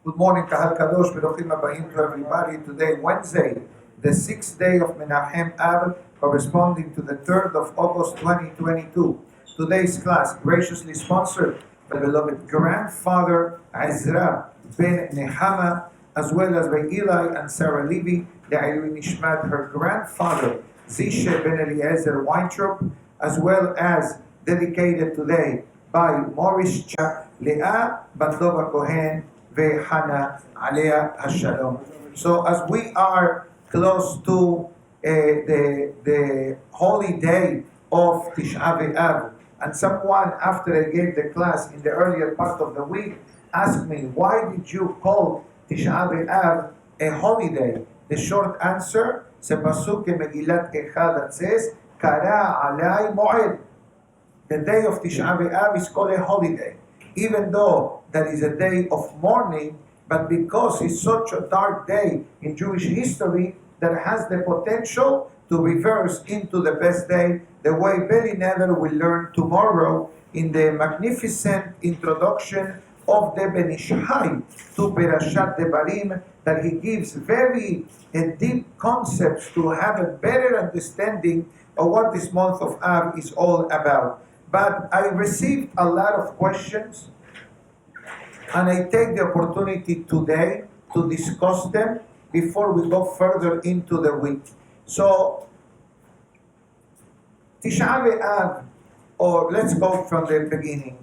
Good morning, Kahal Kadosh, Berochim Abayim to everybody. Today, Wednesday, the 6th day of Menachem Ab, corresponding to the 3rd of August 2022. Today's class, graciously sponsored by beloved grandfather Ezra ben Nehama, as well as by Eli and Sara Levi, Le'ilui Nishmat, her grandfather Zishe ben Eliezer Weintraub, as well as dedicated today by Morris Cha, Leah Batlova Kohen, Hana Alea Hashalom. So as we are close to the holy day of Tisha Be'Ab, and someone after I gave the class in the earlier part of the week asked me, why did you call Tisha Be'Ab a holiday? The short answer, c'est pasuk Megillat Echad that says, Kara alai moed. The day of Tisha Be'Ab is called a holiday, even though that is a day of mourning, but because it's such a dark day in Jewish history that has the potential to reverse into the best day, the way Beli Nether will learn tomorrow in the magnificent introduction of the Ben Ishai to Perashat Devarim, that he gives very deep concepts to have a better understanding of what this month of Av is all about. But I received a lot of questions, and I take the opportunity today to discuss them before we go further into the week. So, Tisha Be'Ab, or let's go from the beginning.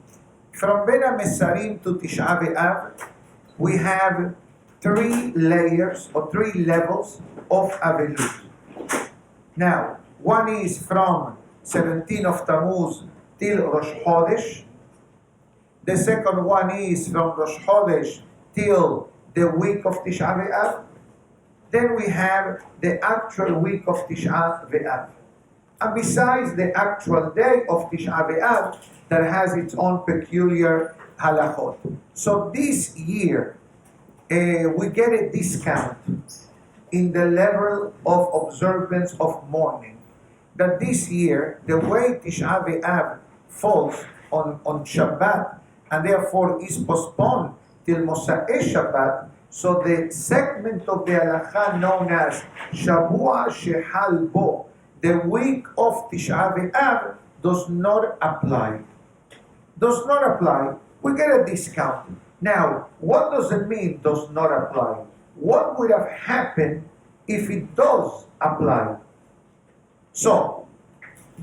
From Ben HaMesarim to Tisha Be'Ab, we have 3 layers or 3 levels of Avelut. Now, one is from 17 of Tammuz till Rosh Chodesh. The second one is from Rosh Chodesh till the week of Tisha Be'Ab. Then we have the actual week of Tisha Be'Ab. And besides the actual day of Tisha Be'Ab, that has its own peculiar halachot. So this year, we get a discount in the level of observance of mourning. That this year, the way Tisha Be'Ab falls on Shabbat, and therefore is postponed till Mosai Shabbat, so the segment of the halacha known as Shavua Shehal Bo, the week of Tisha Be'Ab, does not apply. Does not apply. We get a discount. Now, what does it mean, does not apply? What would have happened if it does apply? So,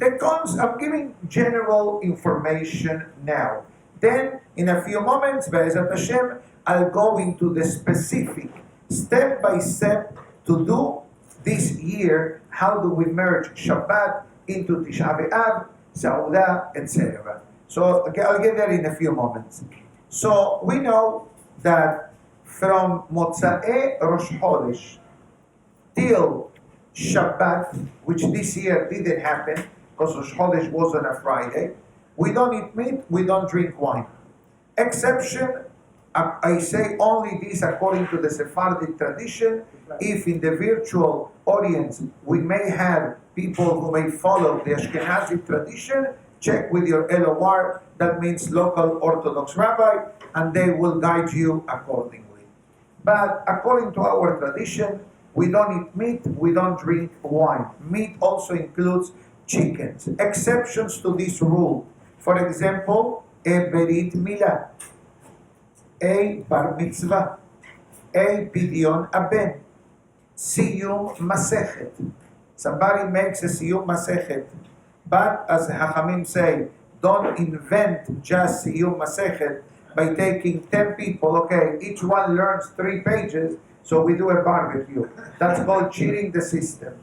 I'm giving general information now. Then, in a few moments, Be'ezat Hashem, I'll go into the specific, step by step, to do this year, how do we merge Shabbat into Tisha Be'Ab, Saudah, etc. So, okay, I'll get there in a few moments. So, we know that from Motza'e Rosh Chodesh till Shabbat, which this year didn't happen, because Rosh Chodesh was on a Friday, we don't eat meat, we don't drink wine. Exception, I say only this according to the Sephardic tradition. If in the virtual audience we may have people who may follow the Ashkenazi tradition, check with your LOR, that means local Orthodox rabbi, and they will guide you accordingly. But according to our tradition, we don't eat meat, we don't drink wine. Meat also includes chickens. Exceptions to this rule. For example, a berit milah, a bar mitzvah, a pidyon aben, siyum masechet. Somebody makes a siyum masechet, but as the Hachamim say, don't invent just siyum masechet by taking 10 people, okay, each one learns 3 pages, so we do a barbecue. That's called cheating the system.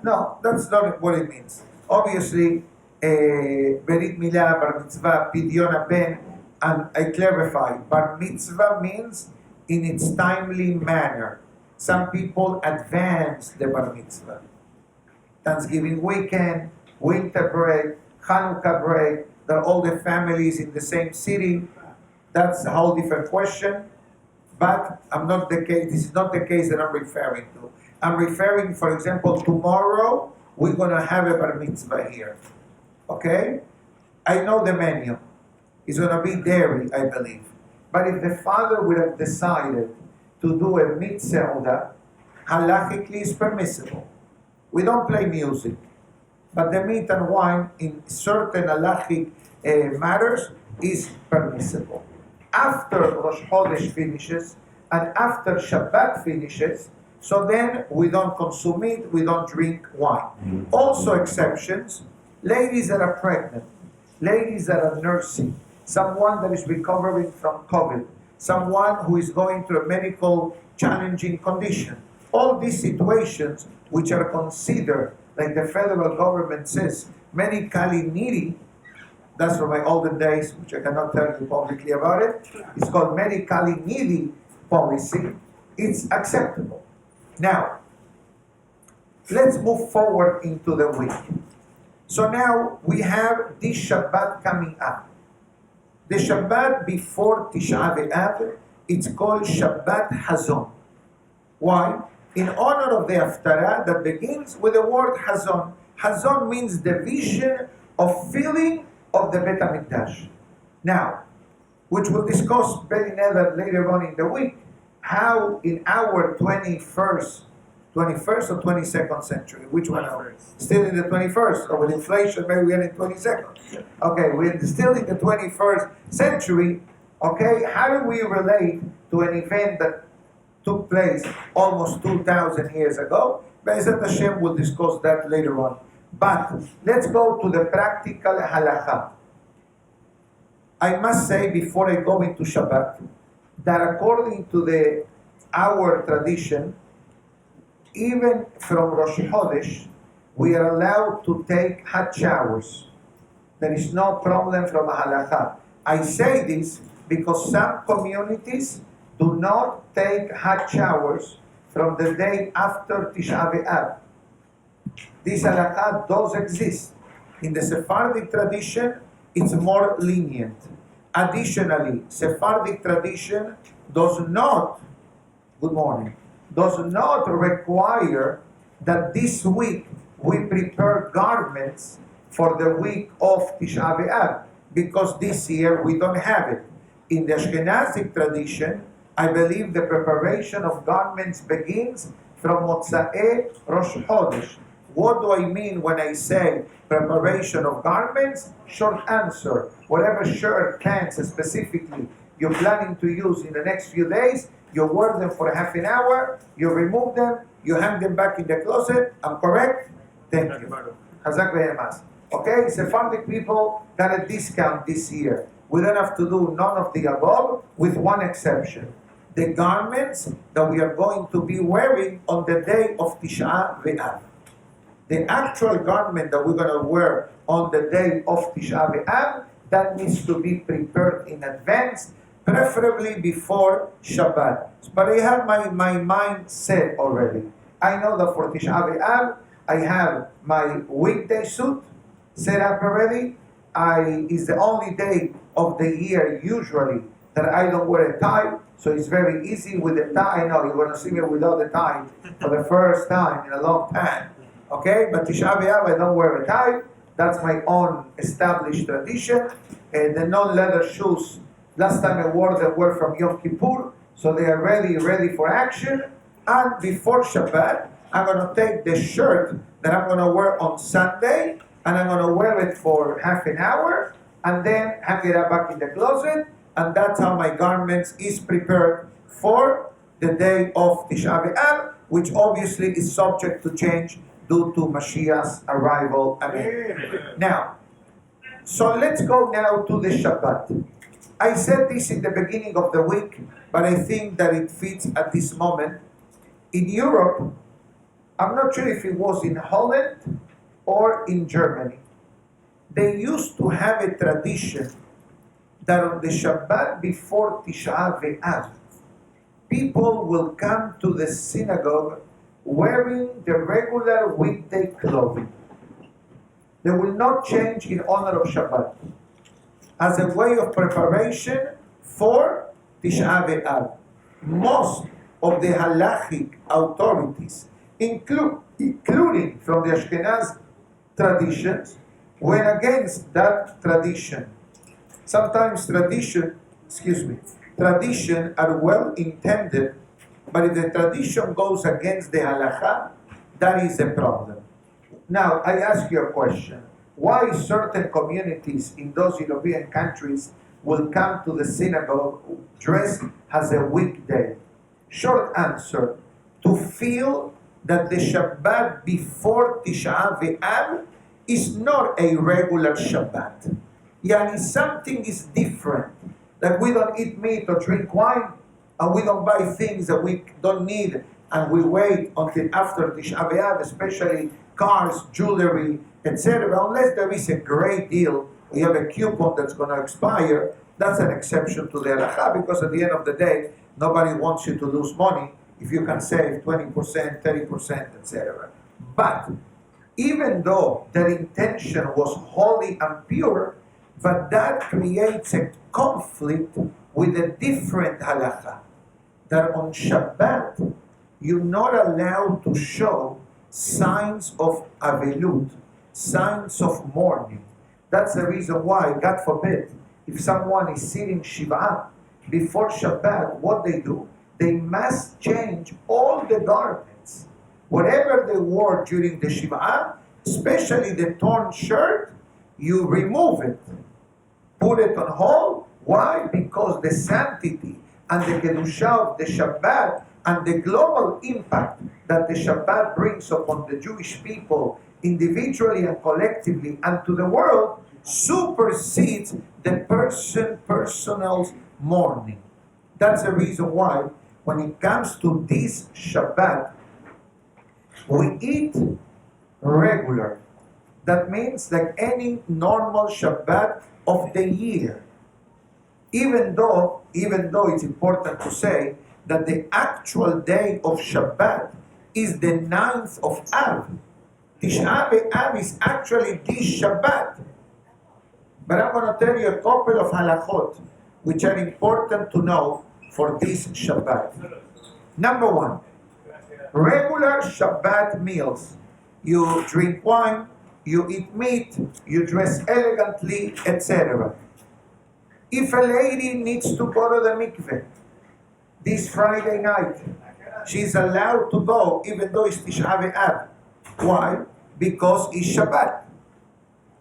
No, that's not what it means. Obviously, berit milah, bar mitzvah, pidyon aben, and I clarify, bar mitzvah means in its timely manner. Some people advance the bar mitzvah. Thanksgiving weekend, winter break, Hanukkah break, they're all the families in the same city. That's a whole different question. But this is not the case that I'm referring to. I'm referring, for example, tomorrow, we're going to have a bar mitzvah here. Okay? I know the menu. It's going to be dairy, I believe. But if the father would have decided to do a mid-seudah, halachically is permissible. We don't play music, but the meat and wine in certain halachic matters is permissible. After Rosh Chodesh finishes and after Shabbat finishes, so then we don't consume meat, we don't drink wine. Also exceptions, ladies that are pregnant, ladies that are nursing, someone that is recovering from COVID, someone who is going through a medical challenging condition. All these situations which are considered, like the federal government says, medically needy, that's from my olden days, which I cannot tell you publicly about it. It's called medically needy policy. It's acceptable. Now, let's move forward into the week. So now we have this Shabbat coming up. The Shabbat before Tisha Be'Ab, it's called Shabbat Hazon. Why? In honor of the Haftarah that begins with the word Hazon. Hazon means the vision of filling of the Bet HaMikdash. Now, which we'll discuss very later on in the week, how in our 21st or 22nd century, which one are we? Still in the 21st, or with inflation, maybe we're in 22nd. Okay, we're still in the 21st century. Okay, how do we relate to an event that took place almost 2,000 years ago? Be'ezrat Hashem, we'll discuss that later on. But let's go to the practical halacha. I must say before I go into Shabbat that according to our tradition, even from Rosh Chodesh, we are allowed to take hot showers. There is no problem from a halacha. I say this because some communities do not take hot showers from the day after Tisha Be'Ab. This halakha does exist. In the Sephardic tradition, it's more lenient. Additionally, Sephardic tradition does not require that this week we prepare garments for the week of Tisha Be'Ab, because this year we don't have it. In the Ashkenazic tradition, I believe the preparation of garments begins from Motza'e Rosh Chodesh. What do I mean when I say preparation of garments? Short answer, whatever shirt, pants specifically you're planning to use in the next few days, you wear them for half an hour, you remove them, you hang them back in the closet. I'm correct? Thank you. Chazak ve'emas. Okay, Sephardic people got a discount this year. We don't have to do none of the above, with one exception. The garments that we are going to be wearing on the day of Tisha Be'Ab. The actual garment that we're going to wear on the day of Tisha Be'Ab, that needs to be prepared in advance, preferably before Shabbat. But I have my mind set already. I know that for Tisha Be'Ab, I have my weekday suit set up already. It's the only day of the year usually that I don't wear a tie, so it's very easy with the tie. I know you're going to see me without the tie for the first time in a long time. Okay, but Tisha Be'Ab, I don't wear a tie. That's my own established tradition. The non-leather shoes, last time I wore them were from Yom Kippur, so they are ready for action. And before Shabbat, I'm going to take the shirt that I'm going to wear on Sunday, and I'm going to wear it for half an hour, and then hang it up back in the closet, and that's how my garments is prepared for the day of Tisha Be'Ab, which obviously is subject to change due to Mashiach's arrival. Amen. Now, so let's go now to the Shabbat. I said this in the beginning of the week, but I think that it fits at this moment. In Europe, I'm not sure if it was in Holland or in Germany, they used to have a tradition that on the Shabbat before Tisha Be'Ab, people will come to the synagogue wearing the regular weekday clothing. They will not change in honor of Shabbat, as a way of preparation for Tisha Be'Ab. Most of the halachic authorities, including from the Ashkenaz traditions, went against that tradition. Sometimes tradition are well intended, But if the tradition goes against the halacha, that is a problem. Now, I ask you a question. Why certain communities in those European countries will come to the synagogue dressed as a weekday? Short answer, to feel that the Shabbat before Tisha Be'Ab is not a regular Shabbat. Yani something is different. That we don't eat meat or drink wine, and we don't buy things that we don't need, and we wait until after Tisha Be'Ab, especially cars, jewelry, etc. Unless there is a great deal, we have a coupon that's going to expire, that's an exception to the halacha, because at the end of the day, nobody wants you to lose money if you can save 20%, 30%, etc. But even though their intention was holy and pure, but that creates a conflict with a different halacha. That on Shabbat, you're not allowed to show signs of avelut, signs of mourning. That's the reason why, God forbid, if someone is sitting Shiva before Shabbat, what they do? They must change all the garments. Whatever they wore during the Shiva, especially the torn shirt, you remove it. Put it on hold. Why? Because the sanctity and the Kedusha of the Shabbat and the global impact that the Shabbat brings upon the Jewish people individually and collectively and to the world supersedes the personal mourning. That's the reason why when it comes to this Shabbat, we eat regular. That means like any normal Shabbat of the year. Even though it's important to say that the actual day of Shabbat is the 9th of Av. Tisha Be'Ab is actually this Shabbat. But I'm going to tell you a couple of halachot which are important to know for this Shabbat. Number one, regular Shabbat meals. You drink wine, you eat meat, you dress elegantly, etc. If a lady needs to go to the mikveh this Friday night, she's allowed to go even though it's Tisha Be'Ab. Why? Because it's Shabbat.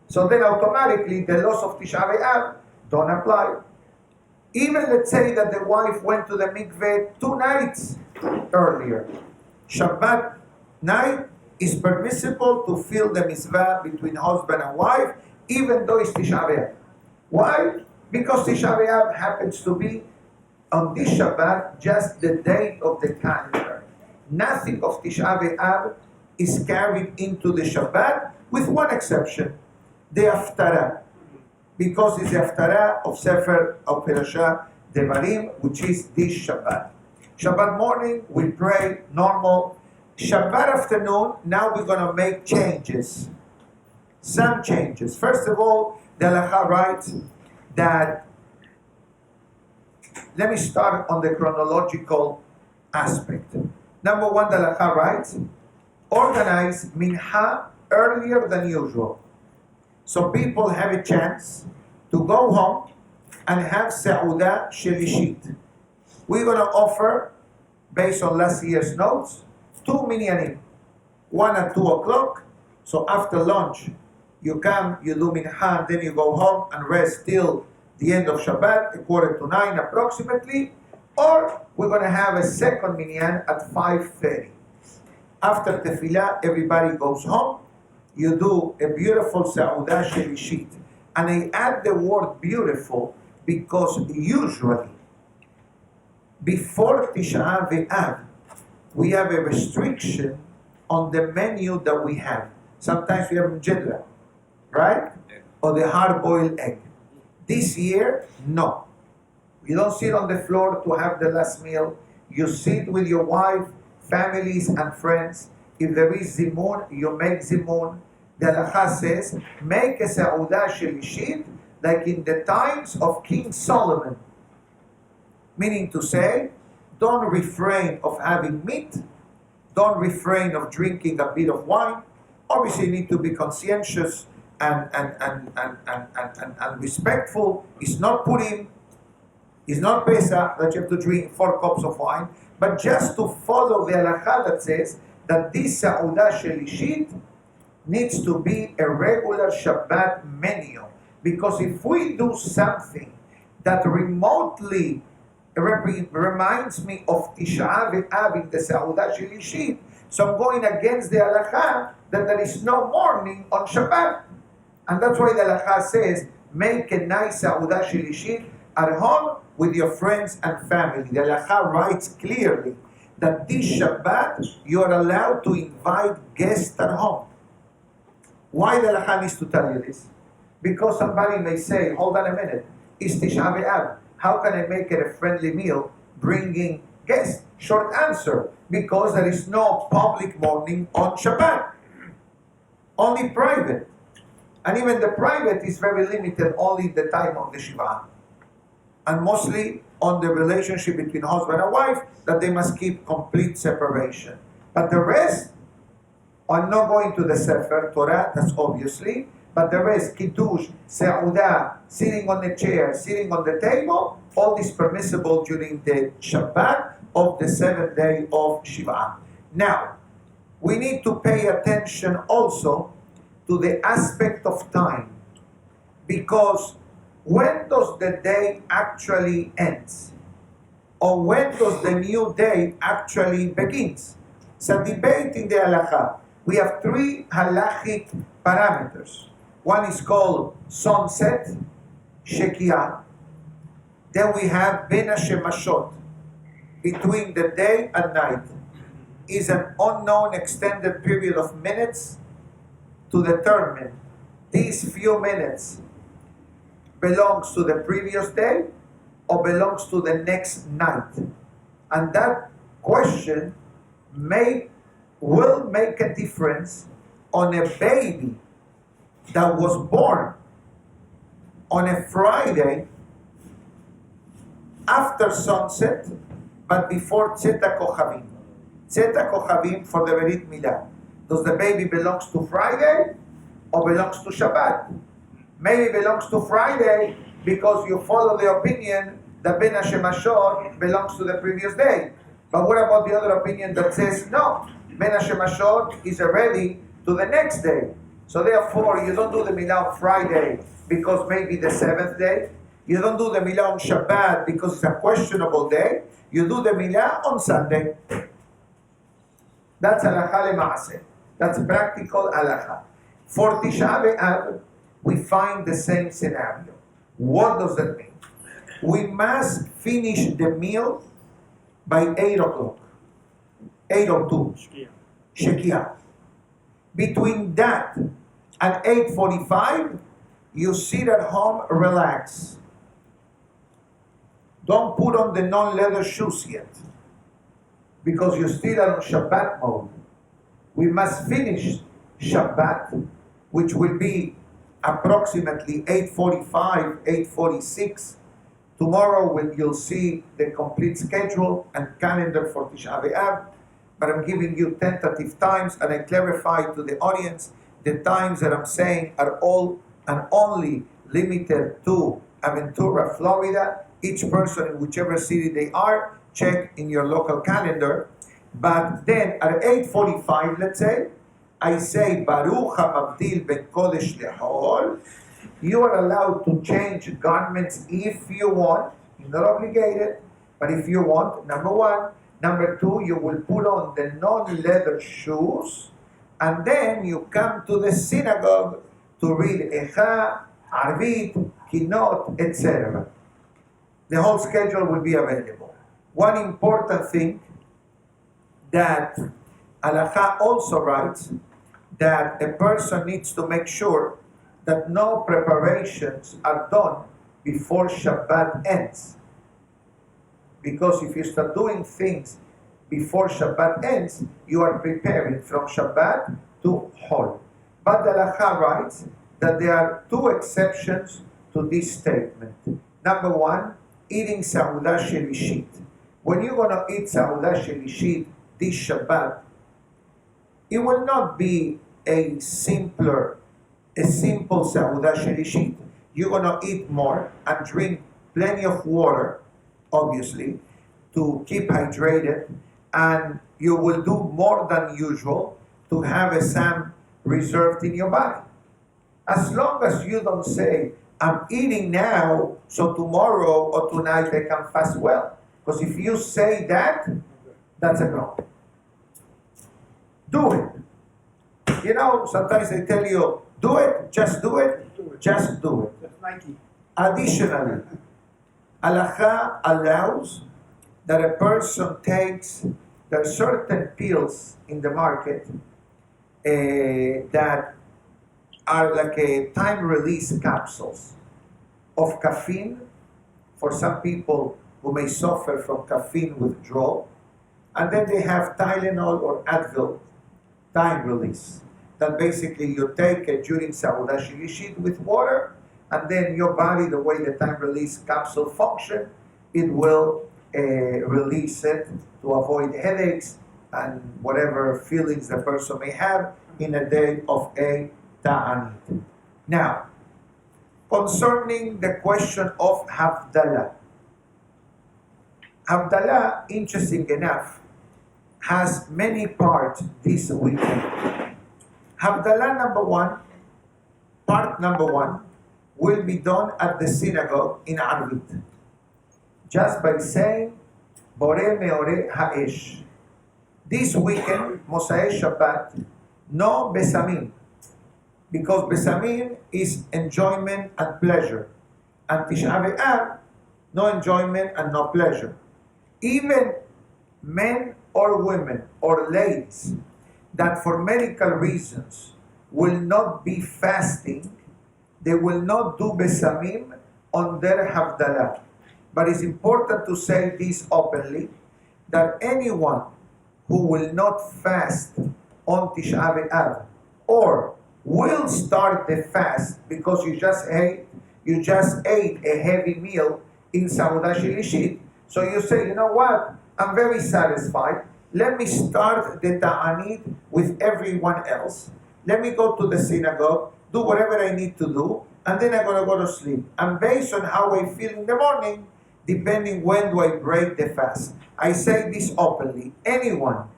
So then automatically the laws of Tisha Be'Ab don't apply. Even let's say that the wife went to the mikveh 2 nights earlier. Shabbat night is permissible to feel the mitzvah between husband and wife, even though it's Tisha Be'Ab. Why? Because Tisha Be'Ab happens to be on this Shabbat just the date of the calendar. Nothing of Tisha Be'Ab is carried into the Shabbat, with one exception, the Aftara. Because it's the Aftara of Safra of Perashah Devarim, which is this Shabbat. Shabbat morning, we pray normal. Shabbat afternoon, now we're going to make changes. Some changes. First of all, the Halacha writes that, let me start on the chronological aspect. Number one, the Halacha writes, organize mincha earlier than usual. So people have a chance to go home and have Sa'udah Shelishit. We're going to offer, based on last year's notes, 2 minyanim. One at 2 o'clock. So after lunch, you come, you do mincha, then you go home and rest till the end of Shabbat, 8:45 approximately. Or we're going to have a second minyan at 5:30. After tefillah, everybody goes home. You do a beautiful Sa'udah Shelishit. And I add the word beautiful because usually before Tisha Be'Ab, we have a restriction on the menu that we have. Sometimes we have jedra, right? Or the hard-boiled egg. This year, no. You don't sit on the floor to have the last meal. You sit with your wife, families, and friends. If there is zimun, you make zimun. The Halacha says, make a Sa'udah Shelishit like in the times of King Solomon. Meaning to say, don't refrain of having meat, don't refrain of drinking a bit of wine. Obviously, you need to be conscientious and respectful. It's not Purim. It's not Pesach that you have to drink 4 cups of wine, but just to follow the halakha that says that this Sa'udah Shelishit needs to be a regular Shabbat menu. Because if we do something that remotely reminds me of Tisha Be'Ab in the Sa'udah Shelishit, so I'm going against the halakha that there is no mourning on Shabbat. And that's why the halakha says, make a nice Sa'udah Shelishit at home with your friends and family. The halakha writes clearly that this Shabbat you are allowed to invite guests at home. Why the halakha needs to tell you this? Because somebody may say, hold on a minute, it's Tisha Be'Ab. How can I make it a friendly meal bringing guests? Short answer, because there is no public mourning on Shabbat. Only private. And even the private is very limited, only the time of the Shiva. And mostly on the relationship between husband and wife, that they must keep complete separation. But the rest, I'm not going to the Sefer Torah, that's obviously, but the rest, Kiddush, Seudah, sitting on the chair, sitting on the table, all is permissible during the Shabbat of the 7th day of Shiva. Now, we need to pay attention also to the aspect of time, because when does the day actually ends? Or when does the new day actually begins? It's a debate in the halakha. We have 3 halachic parameters. One is called sunset, shekiah. Then we have ben hashemashot, between the day and night. Is an unknown extended period of minutes to determine these few minutes belongs to the previous day or belongs to the next night. And that question will make a difference on a baby that was born on a Friday after sunset, but before Tzeta Kochavim. Tzeta Kochavim for the Berit Milah. Does the baby belongs to Friday or belongs to Shabbat? Maybe belongs to Friday because you follow the opinion that Ben Hashemashot belongs to the previous day. But what about the other opinion that says no, Ben Hashemashot is already to the next day? So therefore, you don't do the Milah on Friday because maybe the 7th day. You don't do the Milah on Shabbat because it's a questionable day. You do the Milah on Sunday. That's halakha lema'aseh. That's practical halakha. For Tisha Be'Ab, we find the same scenario. What does that mean? We must finish the meal by 8 o'clock. 8:02. Shekiah. Between that and 8:45, you sit at home, relax. Don't put on the non-leather shoes yet, because you're still on Shabbat mode. We must finish Shabbat, which will be approximately 8:45, 8:46. Tomorrow you'll see the complete schedule and calendar for Tisha Be'Ab, but I'm giving you tentative times, and I clarify to the audience the times that I'm saying are all and only limited to Aventura, Florida. Each person in whichever city they are, check in your local calendar. But then at 8:45, let's say, I say, Baruch HaMavdil Ben Kodesh Lehol. You are allowed to change garments if you want. You're not obligated, but if you want, number one. Number two, you will put on the non-leather shoes, and then you come to the synagogue to read Echa, Arvit, Kinot, etc. The whole schedule will be available. One important thing that Halakha also writes, that a person needs to make sure that no preparations are done before Shabbat ends. Because if you start doing things before Shabbat ends, you are preparing from Shabbat to Hol. But the Halakha writes that there are 2 exceptions to this statement. Number one, eating Sa'udah Shelishit. When you're going to eat Sa'udah Shelishit this Shabbat, it will not be a simple Sa'udah Shelishit. You're going to eat more and drink plenty of water obviously, to keep hydrated, and you will do more than usual to have a some reserved in your body. As long as you don't say, I'm eating now, so tomorrow or tonight I can fast well. Because if you say that, that's a no. Do it. You know, sometimes they tell you, do it, just do it, just do it. That's Nike. Additionally, Halakha allows that a person takes, there are certain pills in the market that are like a time release capsules of caffeine for some people who may suffer from caffeine withdrawal. And then they have Tylenol or Advil time release that basically you take it during Saudah Shilishit with water, and then your body, the way the time release capsule function, it will release it to avoid headaches and whatever feelings the person may have in a day of a ta'anit. Now, concerning the question of Havdalah. Havdalah, interesting enough, has many parts this weekend. Havdalah part number one, will be done at the synagogue in Arvit. Just by saying, Bore Meore Ha'esh. This weekend, Mosai Shabbat, no Besamim. Because Besamim is enjoyment and pleasure. And Tisha Be'Ab, no enjoyment and no pleasure. Even men or women or ladies that for medical reasons will not be fasting, they will not do Besamim on their Havdalah. But it's important to say this openly, that anyone who will not fast on Tisha Be'Ab or will start the fast because you just ate a heavy meal in Saudah Shilishit. So you say, you know what? I'm very satisfied. Let me start the ta'anit with everyone else. Let me go to the synagogue, do whatever I need to do, and then I'm going to go to sleep. And based on how I feel in the morning, depending when do I break the fast. I say this openly. Anyone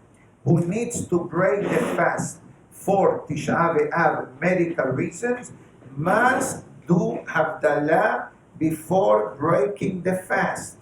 who needs to break the fast for Tisha Be'Ab medical reasons must do Havdalah before breaking the fast.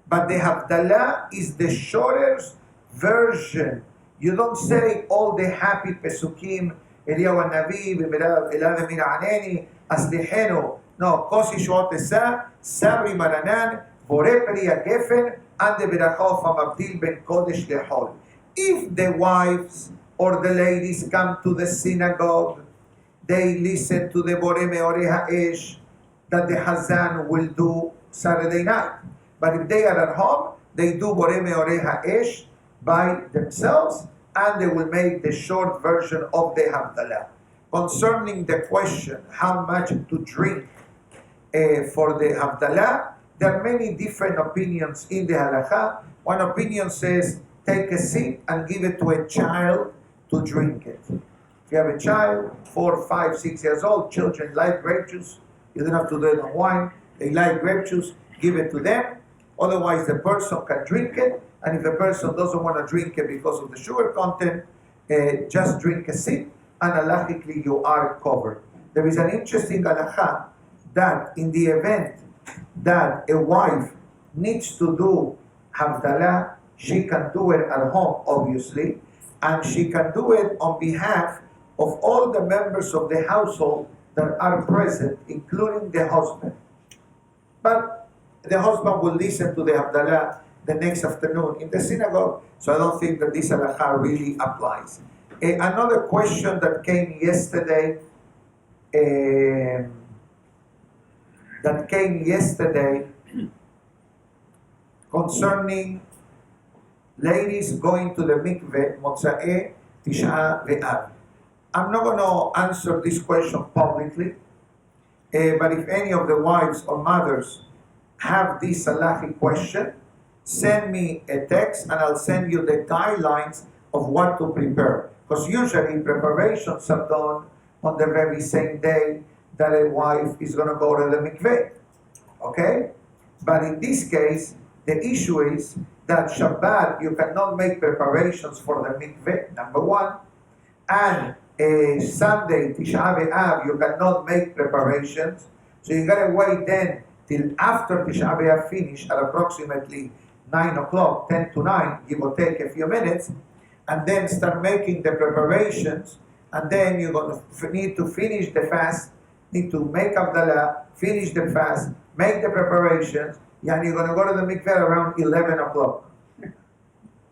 But the Havdalah is the shortest version. You don't say all the happy Pesukim, Eliyahu Navi, Elad Min Aneni, Aslihenu. No, Kosi Shuot Esa, Sabri Maranan, Bore Peria Gefen, and the Berachah from Abdil Ben Kodesh Lehol. If the wives or the ladies come to the synagogue, they listen to the Bore Meore Ha'esh that the Hazan will do Saturday night. But if they are at home, they do Bore Meore Ha'esh by themselves, and they will make the short version of the Havdalah. Concerning the question, how much to drink for the Havdalah, there are many different opinions in the Halakha. One opinion says, take a sip and give it to a child to drink it. If you have a child, 4, 5, 6 years old, children like grape juice, you don't have to do it on wine, they like grape juice, give it to them. Otherwise, the person can drink it, and if the person doesn't want to drink it because of the sugar content, just drink a sip, and halachically you are covered. There is an interesting halakha that in the event that a wife needs to do Havdalah, she can do it at home, obviously, and she can do it on behalf of all the members of the household that are present, including the husband. But the husband will listen to the Havdalah the next afternoon in the synagogue, so I don't think that this halakha really applies. Another question that came yesterday, concerning ladies going to the mikveh Motza'e Tisha Be'Ab. I'm not going to answer this question publicly, but if any of the wives or mothers have this halachic question, send me a text and I'll send you the guidelines of what to prepare. Because usually preparations are done on the very same day that a wife is going to go to the mikveh. Okay? But in this case, The issue is that Shabbat, you cannot make preparations for the mikveh, number one, and Sunday, Tisha Be'Ab, you cannot make preparations, so you gotta wait then till after Tisha Be'Ab finish at approximately 9 o'clock, 10 to 9, give or take a few minutes, and then start making the preparations, and then you're going to need to finish the fast, need to make Abdullah, finish the fast, make the preparations, and you're going to go to the mikveh around 11 o'clock,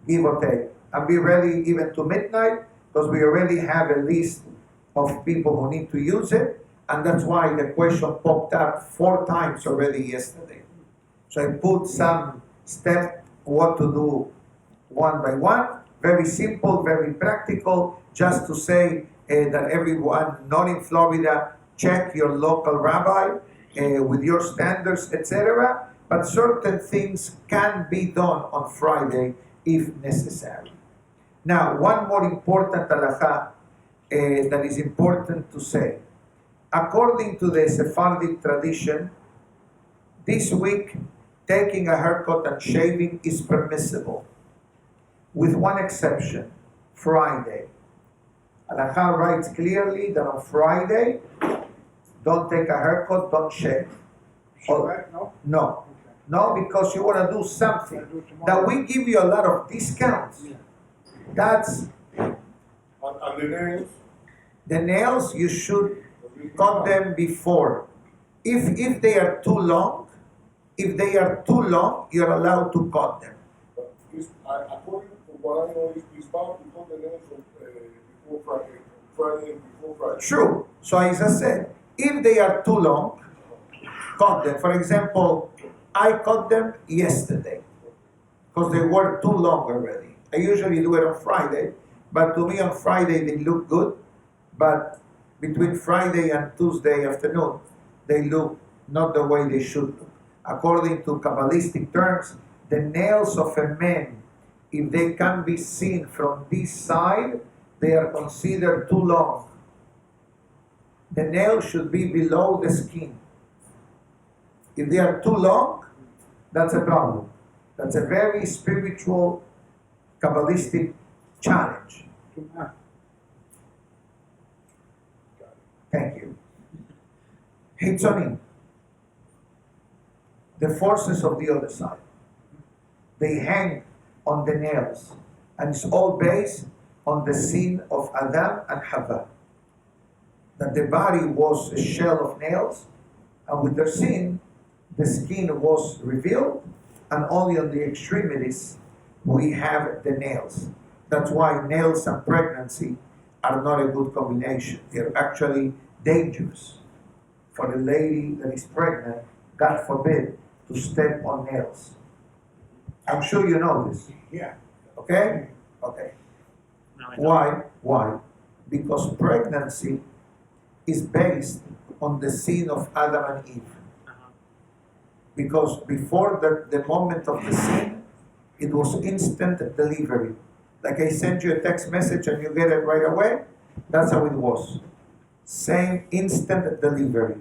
give or take, and be ready even to midnight, because we already have a list of people who need to use it, and that's why the question popped up 4 times already yesterday. So I put some steps what to do one by one, very simple, very practical, just to say that everyone not in Florida, check your local rabbi with your standards, etc. But certain things can be done on Friday if necessary. Now, one more important halakha that is important to say. According to the Sephardic tradition, this week, taking a haircut and shaving is permissible, with one exception, Friday. Halakha writes clearly that on Friday, don't take a haircut, don't shave. No, because you want to do something. That we give you a lot of discounts. That's And the nails? the nails. You should cut them before. If they are too long, you're allowed to cut them. According to what I know, it's bound to cut the nails before Friday. True. So as I said, if they are too long, cut them. For example, I cut them yesterday because they were too long already. I usually do it on Friday, but to me on Friday they look good, but between Friday and Tuesday afternoon, they look not the way they should look. According to Kabbalistic terms, the nails of a man, if they can be seen from this side, they are considered too long. The nail should be below the skin. If they are too long, that's a problem. That's a very spiritual, Kabbalistic challenge. Thank you. Hitzonim, the forces of the other side. They hang on the nails, and it's all based on the sin of Adam and Hava. That the body was a shell of nails, and with their sin, the skin was revealed, and only on the extremities we have the nails. That's why nails and pregnancy are not a good combination. They're actually dangerous for the lady that is pregnant, God forbid, to step on nails. I'm sure you know this. Yeah. Okay? Okay. No, I don't. Why? Why? Because pregnancy is based on the sin of Adam and Eve. Uh-huh. Because before the moment of the sin, it was instant delivery. Like I sent you a text message and you get it right away, that's how it was. Same instant delivery.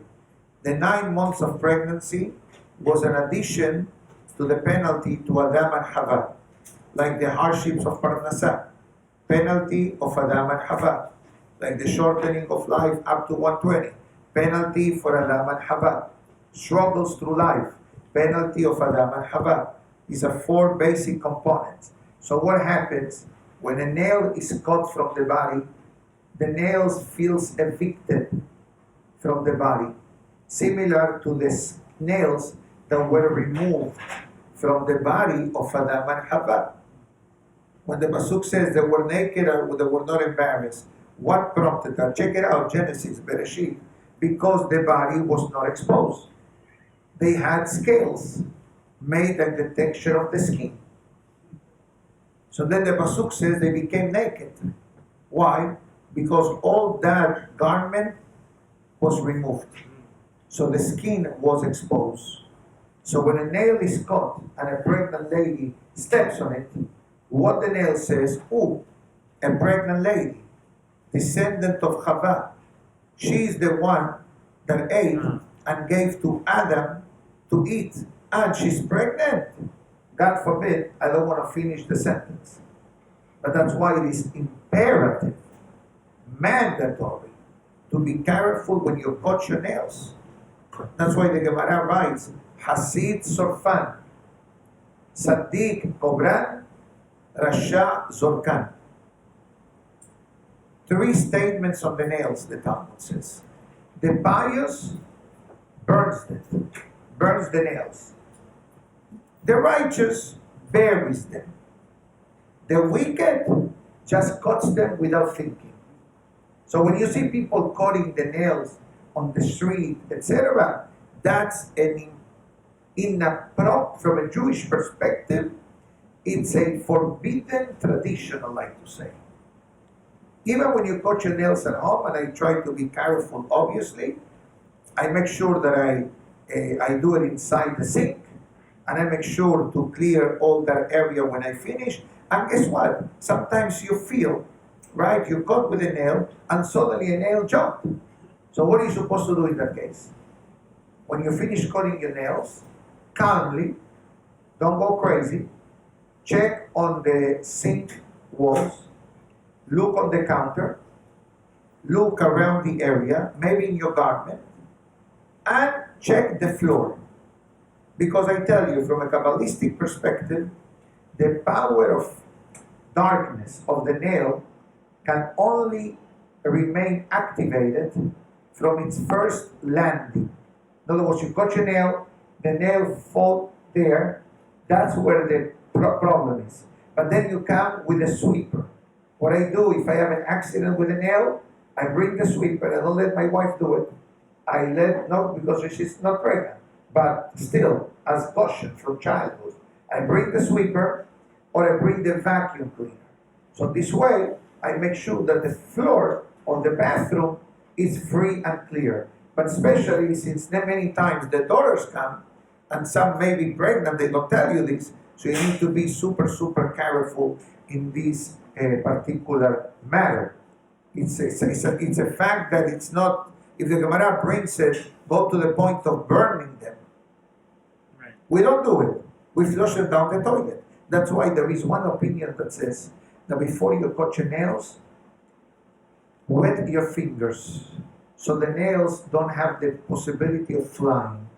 The 9 months of pregnancy was an addition to the penalty to Adam and Hava, like the hardships of Parnasah, penalty of Adam and Hava, like the shortening of life up to 120, penalty for Adam and Hava, struggles through life, penalty of Adam and Hava. These are 4 basic components. So what happens when a nail is cut from the body? The nails feels evicted from the body, similar to the nails that were removed from the body of Adam and Hava. When the Pasuk says they were naked or they were not embarrassed, what prompted that? Check it out, Genesis, Bereshit. Because the body was not exposed. They had scales made like the texture of the skin. So then the Pasuk says they became naked. Why? Because all that garment was removed. So the skin was exposed. So when a nail is cut and a pregnant lady steps on it, what the nail says, oh, a pregnant lady, descendant of Chava, she is the one that ate and gave to Adam to eat, and she's pregnant. God forbid, I don't want to finish the sentence. But that's why it is imperative, mandatory, to be careful when you cut your nails. That's why the Gemara writes, Hasid Sorfan, Saddiq Kobran, Rasha Zorkan. 3 statements on the nails, the Talmud says. The pious burns the nails. The righteous buries them. The wicked just cuts them without thinking. So when you see people cutting the nails on the street, etc., that's an inappropriate, from a Jewish perspective, it's a forbidden tradition, I like to say. Even when you cut your nails at home, and I try to be careful, obviously, I make sure that I do it inside the sink, and I make sure to clear all that area when I finish. And guess what? Sometimes you feel, right, you cut with a nail, and suddenly a nail jumped. So what are you supposed to do in that case? When you finish cutting your nails, calmly, don't go crazy, check on the sink walls, look on the counter, look around the area, maybe in your garment, and check the floor. Because I tell you, from a Kabbalistic perspective, the power of darkness of the nail can only remain activated from its first landing. In other words, you cut your nail, the nail falls there, that's where the problem is. But then you come with a sweeper. What I do, if I have an accident with a nail, I bring the sweeper. I don't let my wife do it. Not because she's not pregnant, but still, as caution from childhood, I bring the sweeper or I bring the vacuum cleaner. So this way, I make sure that the floor of the bathroom is free and clear. But especially since many times the daughters come, and some may be pregnant, they don't tell you this, so you need to be super, super careful in this particular matter. It's a fact that it's not, if the Gemara brings it, go to the point of burning them. Right. We don't do it. We flush them down the toilet. That's why there is one opinion that says that before you cut your nails, wet your fingers so the nails don't have the possibility of flying.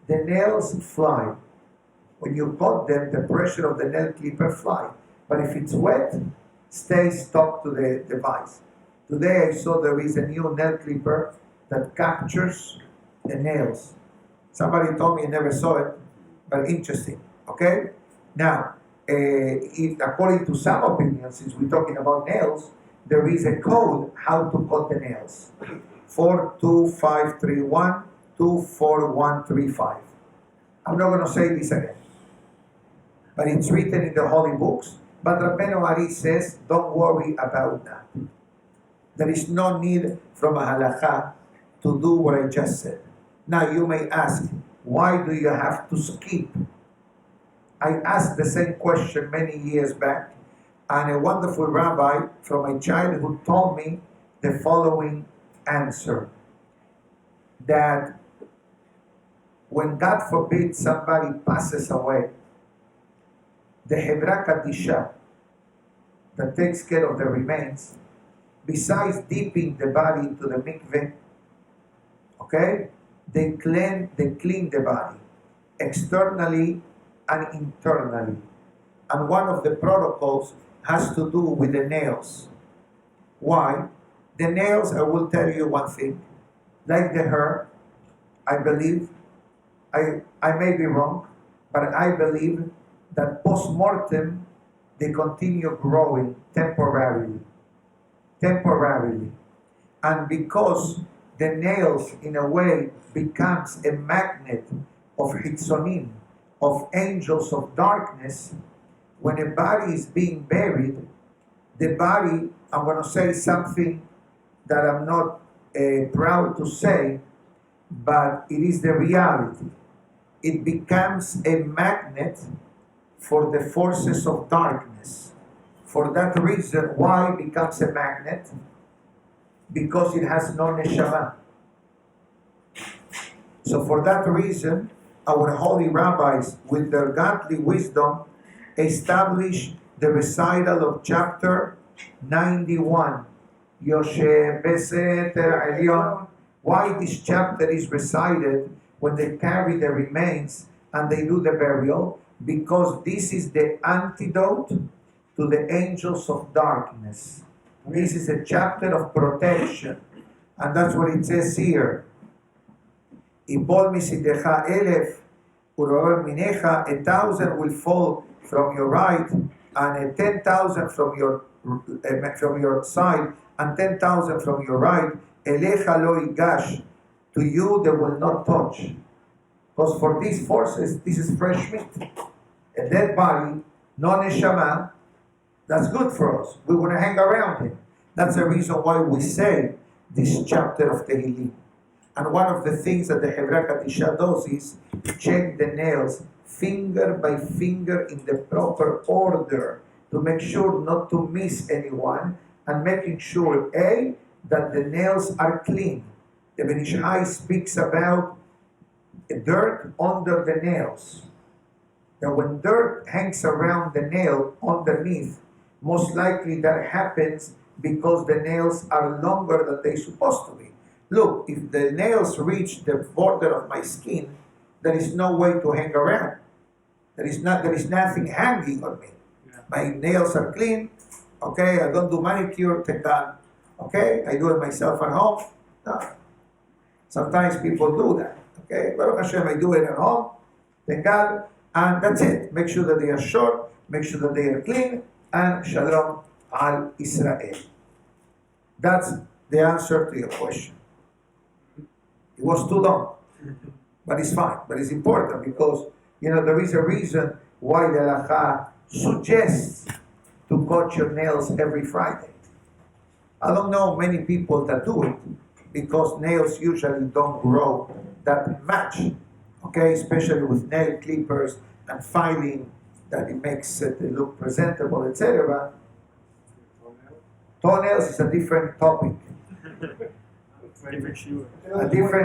The nails fly. When you cut them, the pressure of the nail clipper fly. But if it's wet, stay stuck to the device. Today I saw there is a new nail clipper that captures the nails. Somebody told me I never saw it, but interesting. Okay? Now, according to some opinions, since we're talking about nails, there is a code how to cut the nails. 42531 24135. I'm not going to say this again. But it's written in the holy books. But Rabino Ari says, don't worry about that. There is no need from a halakha to do what I just said. Now you may ask, why do you have to skip? I asked the same question many years back, and a wonderful rabbi from my childhood told me the following answer. That when God forbid somebody passes away, the Hebra Kadisha that takes care of the remains, besides dipping the body into the mikveh, okay, they clean the body externally and internally. And one of the protocols has to do with the nails. Why? The nails, I will tell you one thing, like the hair, I believe, I may be wrong, but I believe that post-mortem, they continue growing temporarily. And because the nails, in a way, becomes a magnet of hitzonim, of angels of darkness, when a body is being buried, the body, I'm going to say something that I'm not proud to say, but it is the reality. It becomes a magnet for the forces of darkness. For that reason, why it becomes a magnet? Because it has no neshama. So for that reason, our holy rabbis, with their godly wisdom, established the recital of chapter 91. Yoshe Beseter Elyon. Why this chapter is recited when they carry the remains and they do the burial? Because this is the antidote to the angels of darkness. This is a chapter of protection. And that's what it says here. Ibol misidecha elef, urover minecha, 1,000 will fall from your right, and 10,000 from your side, and 10,000 from your right. Elecha lo igash, to you they will not touch. Because for these forces, this is fresh meat. A dead body, no neshama, that's good for us. We want to hang around him. That's the reason why we say this chapter of Tehillim. And one of the things that the Hevra Kadisha does is check the nails finger by finger in the proper order to make sure not to miss anyone, and making sure, A, that the nails are clean. The Ben Ish Hai speaks about dirt under the nails. That when dirt hangs around the nail underneath, most likely that happens because the nails are longer than they're supposed to be. Look, if the nails reach the border of my skin, there is no way to hang around. There is nothing hanging on me. Yeah. My nails are clean. Okay, I don't do manicure, thank God. Okay, I do it myself at home. No. Sometimes people do that. Okay, Baruch Hashem, I do it at home. Thank God. And that's it. Make sure that they are short, make sure that they are clean, and Shalom al Israel. That's the answer to your question. It was too long, but it's fine. But it's important because, there is a reason why the halacha suggests to cut your nails every Friday. I don't know many people that do it because nails usually don't grow that much, okay? Especially with nail clippers and filing, that it makes it look presentable, etc. Toenails is a different topic.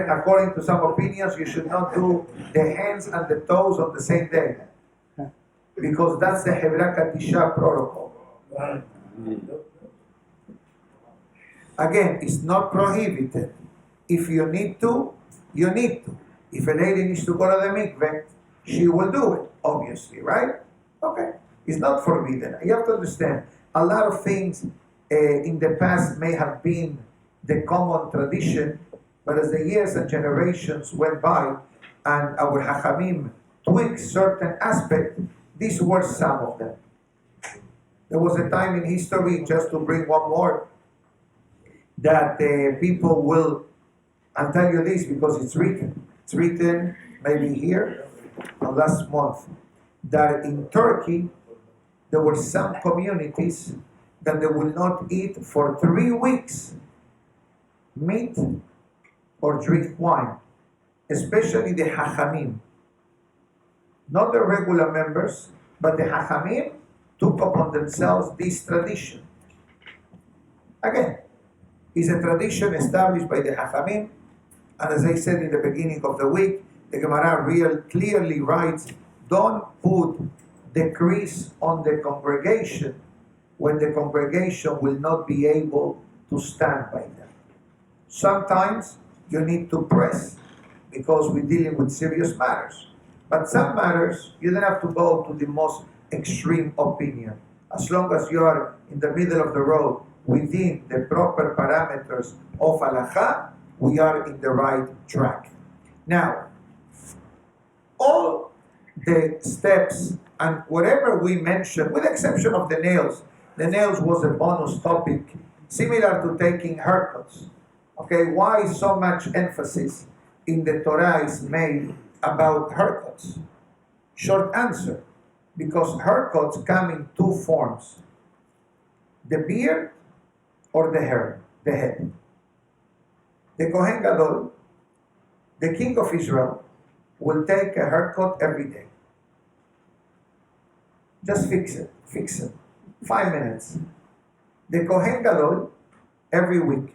According to some opinions, you should not do the hands and the toes on the same day, because that's the Hevra Kadisha protocol. Again, it's not prohibited. If you need to, you need to. If a lady needs to go to the mikveh, she will do it, obviously, right? Okay. It's not forbidden. You have to understand, a lot of things in the past may have been the common tradition, but as the years and generations went by and our Hachamim tweaked certain aspects, these were some of them. There was a time in history, just to bring one more, that people will, I'll tell you this because it's written maybe here, last month, that in Turkey, there were some communities that they will not eat for 3 weeks meat or drink wine, especially the Hachamim. Not the regular members, but the Hachamim took upon themselves this tradition. Again, it's a tradition established by the Hachamim, and as I said in the beginning of the week, the Gemara clearly writes, don't put the crease on the congregation when the congregation will not be able to stand by them. Sometimes you need to press because we're dealing with serious matters. But some matters, you don't have to go to the most extreme opinion. As long as you are in the middle of the road within the proper parameters of halakha, we are in the right track. Now, all the steps and whatever we mentioned, with the exception of the nails was a bonus topic, similar to taking haircuts. Okay, why so much emphasis in the Torah is made about haircuts? Short answer, because haircuts come in two forms: the beard or the hair, the head. The Kohen Gadol, the king of Israel, will take a haircut every day. Just fix it. 5 minutes. The Kohen Gadol, every week.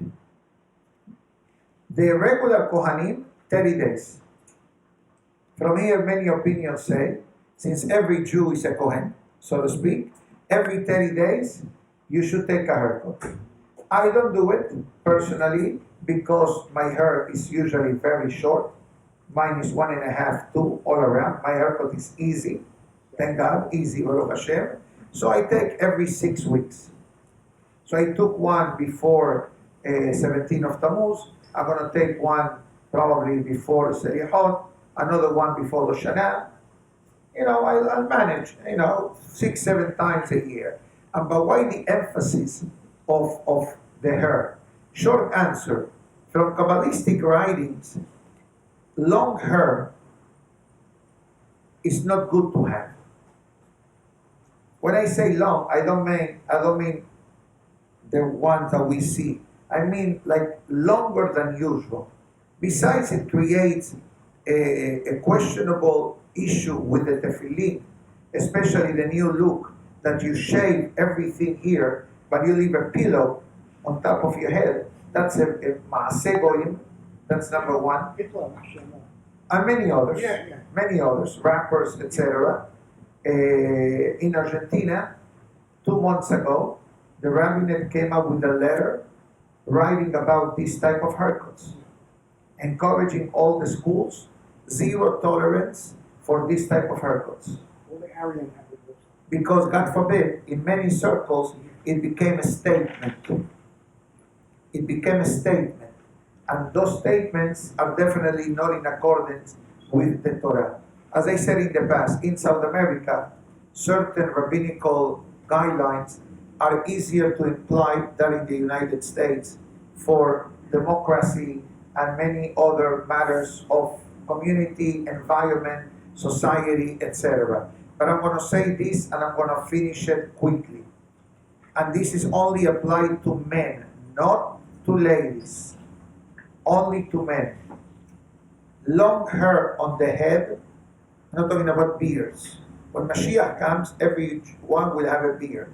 The regular Kohanim, 30 days. From here, many opinions say, since every Jew is a Kohen, so to speak, every 30 days you should take a haircut. I don't do it personally because my hair is usually very short. Mine is 1.5, 2 all around. My haircut is easy, thank God, easy, Baruch Hashem. So I take every 6 weeks. So I took one before 17 of Tammuz. I'm going to take one probably before Selihot, another one before the Shana. I'll manage, 6, 7 times a year. But why the emphasis of the hair? Short answer, from Kabbalistic writings, long hair is not good to have. When I say long, I don't mean the ones that we see. I mean like longer than usual. Besides, it creates a questionable issue with the tefillin, especially the new look that you shave everything here, but you leave a pillow on top of your head. That's a maaseh goyim. That's number one. And many others, many others, rappers, etc. In Argentina, 2 months ago, the rabbinate came up with a letter writing about this type of haircuts, encouraging all the schools, zero tolerance for this type of haircuts. Because, God forbid, in many circles, it became a statement. It became a statement. And those statements are definitely not in accordance with the Torah. As I said in the past, in South America, certain rabbinical guidelines are easier to imply than in the United States for democracy and many other matters of community, environment, society, etc. But I'm going to say this and I'm going to finish it quickly. And this is only applied to men, not to ladies. Only to men. Long hair on the head, I'm not talking about beards. When Mashiach comes, everyone will have a beard.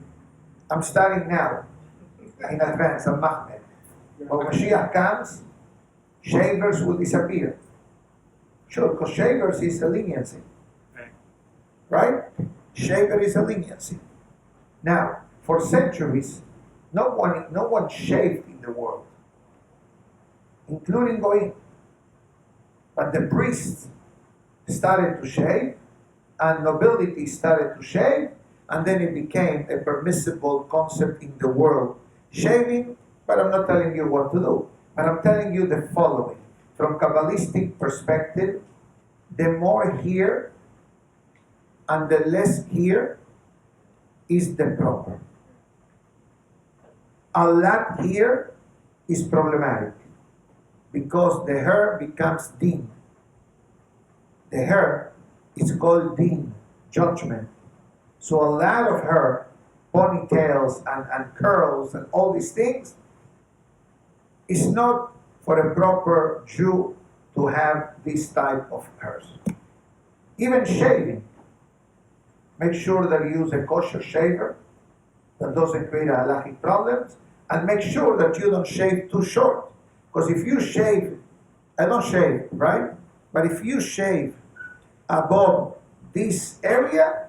I'm starting now, in advance, I'm Mahmed. When Mashiach comes, shavers will disappear. Sure, because shavers is a leniency. Right? Shaver is a leniency. Now, for centuries, no one shaved in the world, including Goyim. But the priests started to shave, and nobility started to shave, and then it became a permissible concept in the world. Shaving, but I'm not telling you what to do. But I'm telling you the following. From Kabbalistic perspective, the more here and the less here is the proper. A lot here is problematic because the hair becomes din. The hair is called din, judgment. So a lot of hair, ponytails and curls and all these things, is not for a proper Jew to have this type of hairs. Even shaving, make sure that you use a kosher shaver that doesn't create halachic problems, and make sure that you don't shave too short. Because if you shave, I don't shave, right? But if you shave above this area,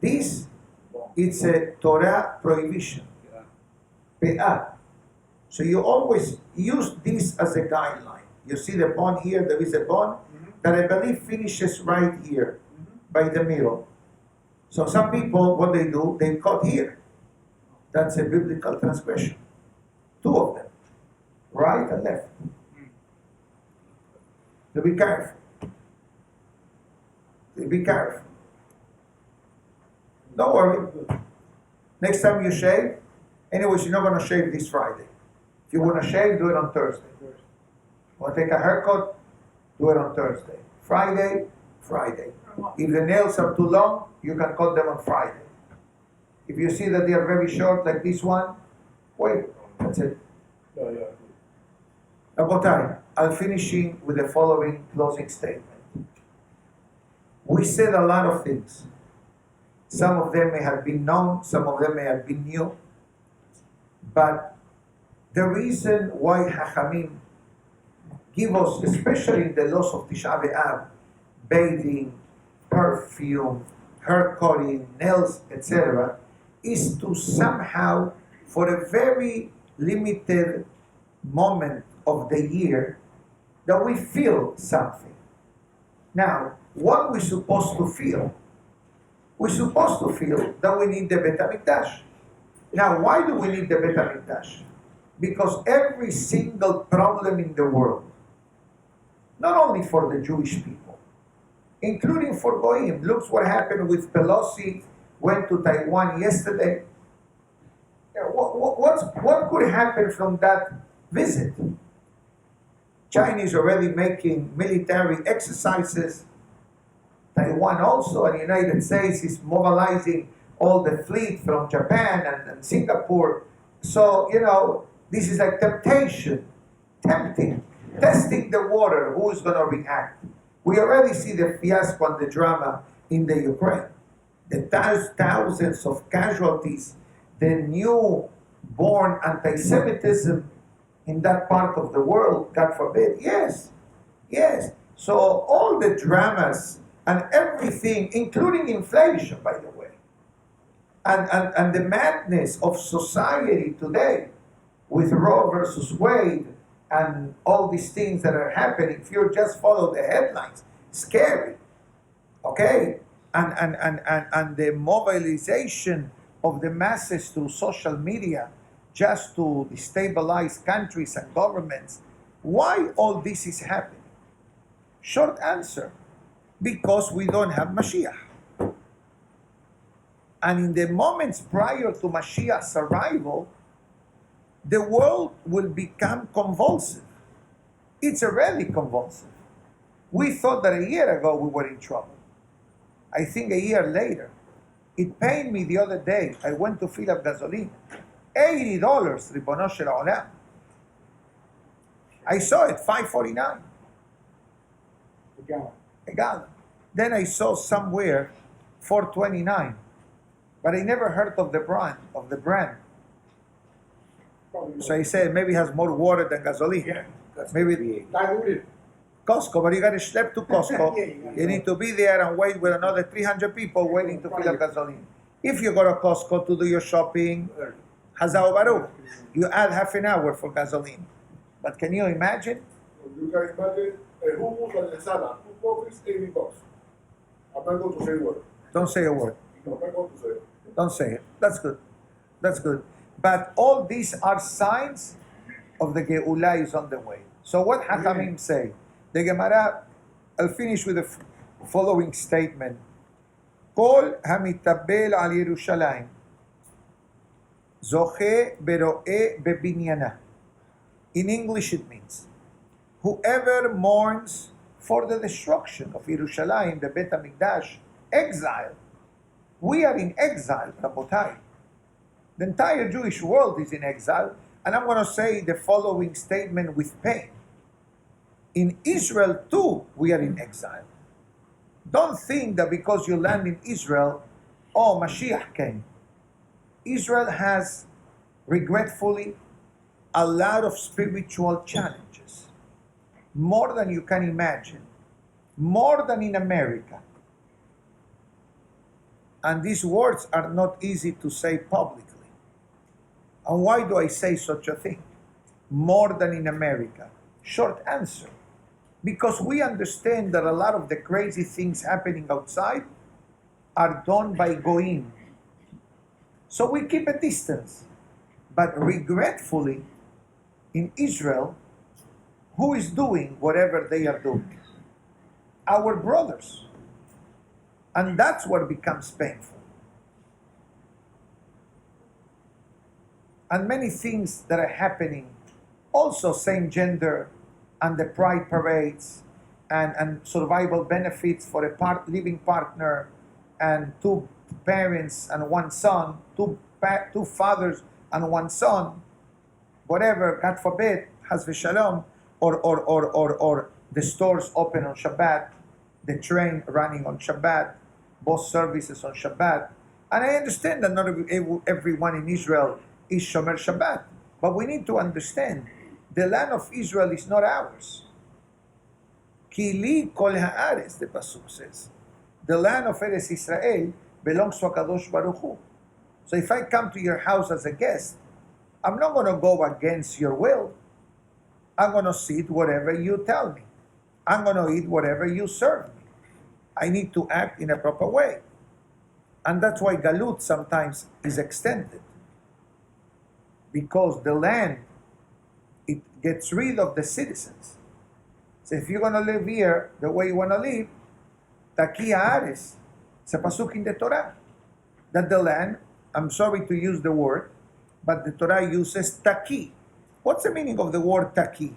this, it's a Torah prohibition. Be'Ab. So you always use this as a guideline. You see the bone here, there is a bone that I believe finishes right here, by the middle. So some people, what they do, they cut here. That's a biblical transgression. 2 of them, right and left. So be careful. Be careful. Don't worry. Next time you shave, anyways, you're not going to shave this Friday. If you want to shave, do it on Thursday. Want to take a haircut, do it on Thursday. Friday. If the nails are too long, you can cut them on Friday. If you see that they are very short, like this one, wait. That's it. Rabotai, I'm finishing with the following closing statement. We said a lot of things. Some of them may have been known, some of them may have been new. But the reason why Hachamim give us, especially in the laws of Tisha Be'Ab, bathing, perfume, hair cutting, nails, etc., is to somehow, for a very limited moment of the year, that we feel something. Now, what we're supposed to feel? We're supposed to feel that we need the Bet HaMikdash. Now, why do we need the Bet HaMikdash? Because every single problem in the world, not only for the Jewish people, including for Goyim. Look what happened with Pelosi, went to Taiwan yesterday. What could happen from that visit? China is already making military exercises. Taiwan also, and the United States is mobilizing all the fleet from Japan and Singapore. So, this is like temptation, tempting, testing the water, who is going to react. We already see the fiasco and the drama in the Ukraine. The thousands of casualties, the new-born anti-Semitism in that part of the world, God forbid. Yes. So all the dramas and everything, including inflation, by the way, and the madness of society today with Roe versus Wade and all these things that are happening, if you just follow the headlines, scary, okay? And the mobilization of the masses through social media just to destabilize countries and governments. Why all this is happening? Short answer, because we don't have Mashiach. And in the moments prior to Mashiach's arrival, the world will become convulsive. It's already convulsive. We thought that a year ago we were in trouble. I think a year later, it pained me the other day. I went to fill up gasoline. $80, Ribono Shel Olam. I saw it, $5.49. A gallon. Then I saw somewhere $4.29. But I never heard of the brand. So I said maybe it has more water than gasoline. Yeah, Maybe diluted. Costco, but you got to schlep to Costco. You need to be there and wait with another 300 people waiting to fill up gasoline. If you go to Costco to do your shopping, Hazao Baruch, you add half an hour for gasoline. But can you imagine? You can imagine a hummus and lasagna, 2 coffees, $80. I'm not going to say a word. Don't say a word. No, I'm not going to say it. Don't say it. That's good. But all these are signs of the Geulah is on the way. So what Hakamim say? The Gemara, I'll finish with the following statement. Kol hamitabel al Yerushalayim zoche bero'e bebinyana. In English it means, whoever mourns for the destruction of Yerushalayim, the Bet HaMikdash, exile. We are in exile, Rabotai. The entire Jewish world is in exile, and I'm going to say the following statement with pain. In Israel too, we are in exile. Don't think that because you land in Israel, Mashiach came. Israel has, regretfully, a lot of spiritual challenges. More than you can imagine. More than in America. And these words are not easy to say publicly. And why do I say such a thing? More than in America. Short answer. Because we understand that a lot of the crazy things happening outside are done by Goyim. So we keep a distance. But regretfully, in Israel, who is doing whatever they are doing? Our brothers. And that's what becomes painful. And many things that are happening, also same gender, and the pride parades, and survival benefits for a living partner, and 2 parents and 1 son, two fathers and 1 son, whatever, God forbid, has v'shalom, or the stores open on Shabbat, the train running on Shabbat, both services on Shabbat. And I understand that not everyone in Israel is Shomer Shabbat, but we need to understand the land of Israel is not ours. Ki li kol haaretz, the pasuk says. The land of Eretz Israel belongs to HaKadosh Baruch Hu. So if I come to your house as a guest, I'm not going to go against your will. I'm going to sit whatever you tell me. I'm going to eat whatever you serve me. I need to act in a proper way. And that's why Galut sometimes is extended. Because the land, it gets rid of the citizens. So if you're going to live here the way you want to live, Taki haaretz, it's a pasuk in the Torah. That the land, I'm sorry to use the word, but the Torah uses Taki. What's the meaning of the word Taki?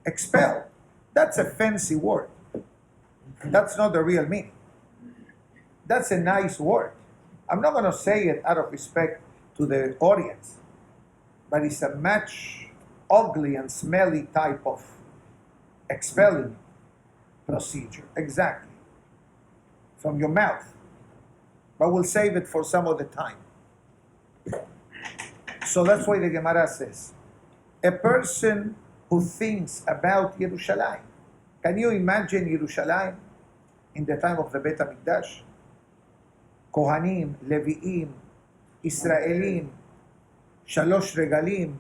Expel. That's a fancy word. That's not the real meaning. That's a nice word. I'm not going to say it out of respect to the audience, but it's a much ugly and smelly type of expelling procedure. Exactly. From your mouth. But we'll save it for some other time. So that's why the Gemara says, a person who thinks about Yerushalayim. Can you imagine Yerushalayim in the time of the Beit HaMikdash? Kohanim, Leviim, Israelim, Shalosh Regalim.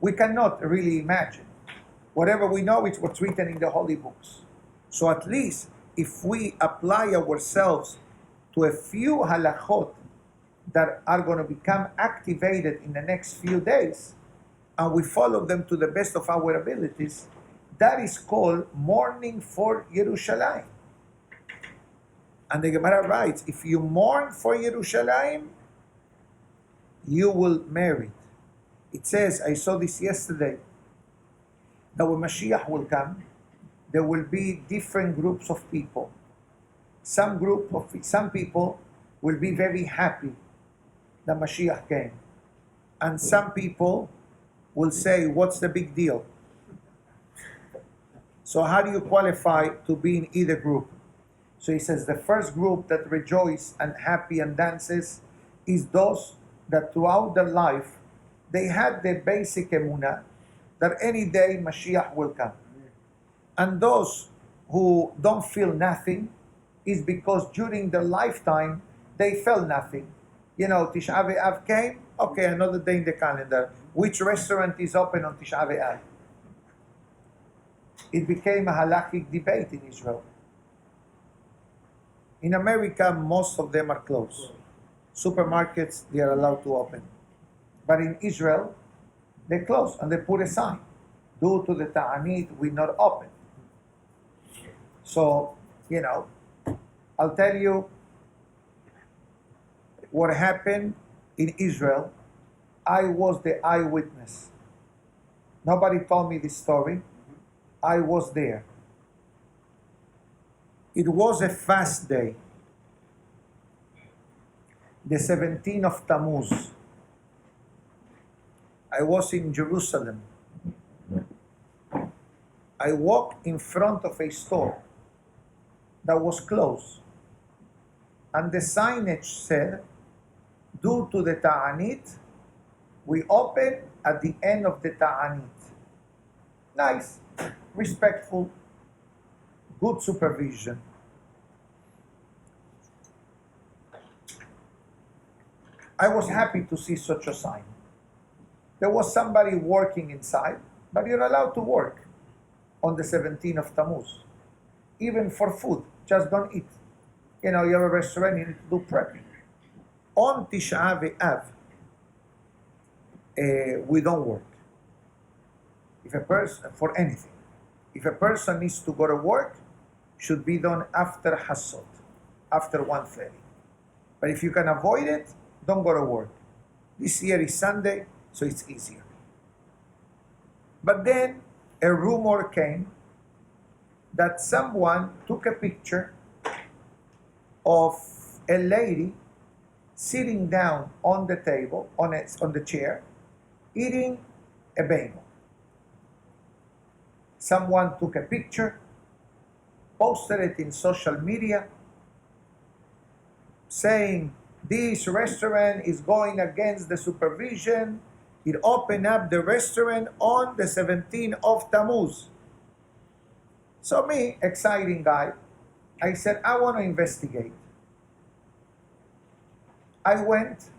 We cannot really imagine. Whatever we know is what's written in the holy books. So at least if we apply ourselves to a few halachot that are going to become activated in the next few days, and we follow them to the best of our abilities, that is called mourning for Yerushalayim. And the Gemara writes, if you mourn for Yerushalayim, you will merit. It says, I saw this yesterday, that when Mashiach will come, there will be different groups of people. Some people will be very happy that Mashiach came. And some people will say, what's the big deal? So how do you qualify to be in either group? So he says the first group that rejoice and happy and dances is those that throughout their life they had the basic emunah that any day Mashiach will come. And those who don't feel nothing is because during their lifetime they felt nothing. You know, Tisha Be'Ab came, okay, another day in the calendar. Which restaurant is open on Tisha Be'Ab? It became a halachic debate in Israel. In America, most of them are closed. Supermarkets, they are allowed to open. But in Israel, they close and they put a sign. Due to the ta'anit, we not open. So, you know, I'll tell you what happened in Israel. I was the eyewitness. Nobody told me this story. I was there. It was a fast day, the 17th of Tammuz. I was in Jerusalem. I walked in front of a store that was closed, and the signage said, due to the ta'anit, we open at the end of the ta'anit. Nice, respectful, good supervision. I was happy to see such a sign. There was somebody working inside, but you're allowed to work on the 17th of Tammuz. Even for food, just don't eat. You know, you have a restaurant, you need to do prepping. On Tisha Be'Ab, we don't work. If a person, for anything, if a person needs to go to work, should be done after Hazon, after 1:30. But if you can avoid it, don't go to work. This year is Sunday, so it's easier. But then a rumor came that someone took a picture of a lady sitting down on the table, on the chair, eating a bagel. Someone took a picture, posted it in social media, saying, this restaurant is going against the supervision. It opened up the restaurant on the 17th of Tammuz. So me, exciting guy, I said, I want to investigate. I went.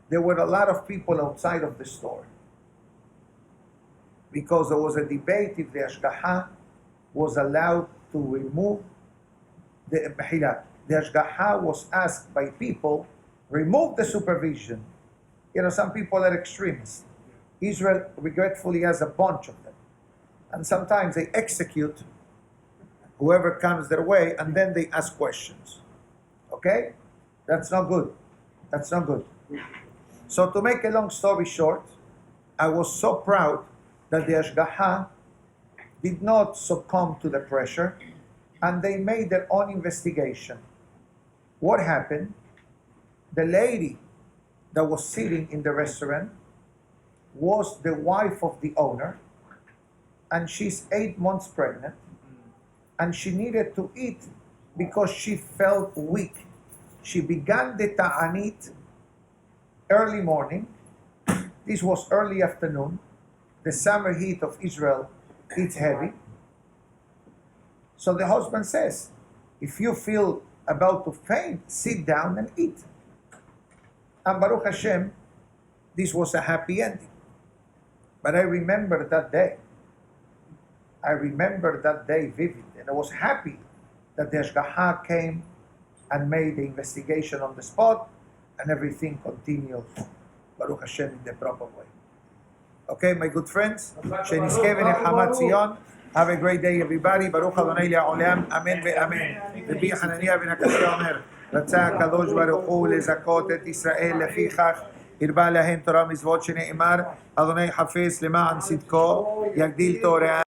There were a lot of people outside of the store because there was a debate if the Ashgaha was allowed to remove the Mehila. The Ashgaha was asked by people, remove the supervision. You know, some people are extremists. Israel regretfully has a bunch of them. And sometimes they execute whoever comes their way and then they ask questions. Okay? That's not good. That's not good. So to make a long story short, I was so proud that the Ashgaha did not succumb to the pressure and they made their own investigation. What happened? The lady that was sitting in the restaurant was the wife of the owner, and she's 8 months pregnant, and she needed to eat because she felt weak. She began the ta'anit early morning. This was early afternoon. The summer heat of Israel, it's heavy. So the husband says, if you feel about to faint, sit down and eat. And Baruch Hashem, this was a happy ending. But I remember that day. I remember that day vividly. And I was happy that the Ashgaha came and made the investigation on the spot and everything continued, Baruch Hashem, in the proper way. Okay, my good friends, שנזכה ונחמת ציון. Have a great day, everybody. ברוך אדוני לעולם, אמן ואמן. רבי חנניה בן עקשיא אומר, רצה הקדוש ברוך הוא לזכות את ישראל, לפיכך הרבה להם תורה מצוות שנאמר, אדוני חפץ למען צדקו, יגדיל תורה